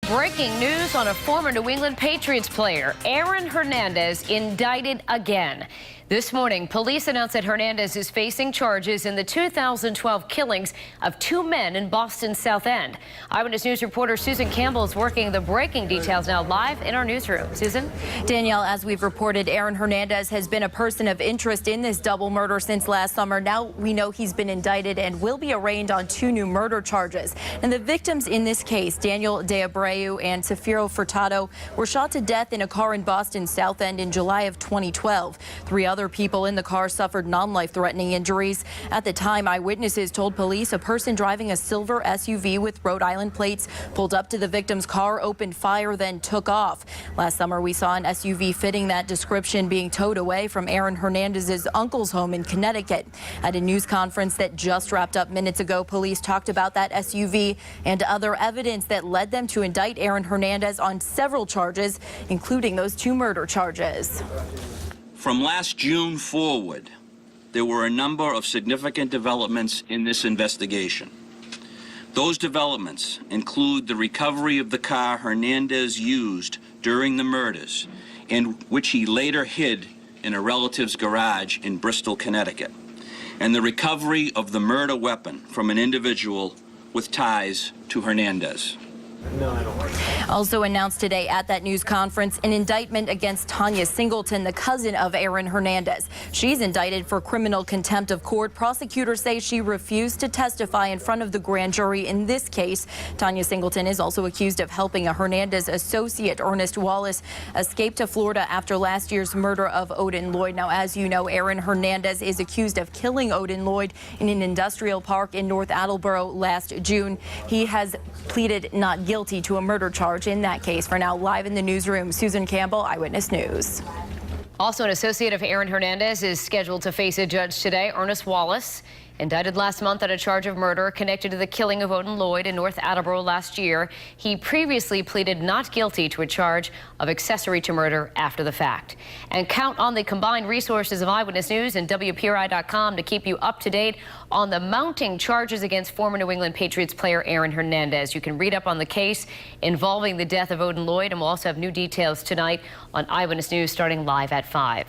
Breaking news on a former New England Patriots player, Aaron Hernandez, indicted again. This morning, police announced that Hernandez is facing charges in the 2012 killings of two men in Boston's South End. Eyewitness News reporter Susan Campbell is working the breaking details now live in our newsroom. Susan? Danielle, as we've reported, Aaron Hernandez has been a person of interest in this double murder since last summer. Now we know he's been indicted and will be arraigned on two new murder charges. And the victims in this case, Daniel De Abreu and Safiro Furtado, were shot to death in a car in Boston's South End in July of 2012. Three other people in the car suffered non-life-threatening injuries. At the time, eyewitnesses told police a person driving a silver SUV with Rhode Island plates pulled up to the victim's car, opened fire, then took off. Last summer, we saw an SUV fitting that description being towed away from Aaron Hernandez's uncle's home in Connecticut. At a news conference that just wrapped up minutes ago, police talked about that SUV and other evidence that led them to indict Aaron Hernandez on several charges, including those two murder charges. From last June forward, there were a number of significant developments in this investigation. Those developments include the recovery of the car Hernandez used during the murders, and which he later hid in a relative's garage in Bristol, Connecticut, and the recovery of the murder weapon from an individual with ties to Hernandez. Also announced today at that news conference, an indictment against Tanya Singleton, the cousin of Aaron Hernandez. She's indicted for criminal contempt of court. Prosecutors say she refused to testify in front of the grand jury in this case. Tanya Singleton is also accused of helping a Hernandez associate, Ernest Wallace, escape to Florida after last year's murder of Odin Lloyd. Now, as you know, Aaron Hernandez is accused of killing Odin Lloyd in an industrial park in North Attleboro last June. He has pleaded not guilty to a murder charge in that case. For now, live in the newsroom, Susan Campbell, Eyewitness News. Also, an associate of Aaron Hernandez is scheduled to face a judge today, Ernest Wallace, indicted last month on a charge of murder connected to the killing of Odin Lloyd in North Attleboro last year. He previously pleaded not guilty to a charge of accessory to murder after the fact. And count on the combined resources of Eyewitness News and WPRI.com to keep you up to date on the mounting charges against former New England Patriots player Aaron Hernandez. You can read up on the case involving the death of Odin Lloyd, and we'll also have new details tonight on Eyewitness News starting live at 5.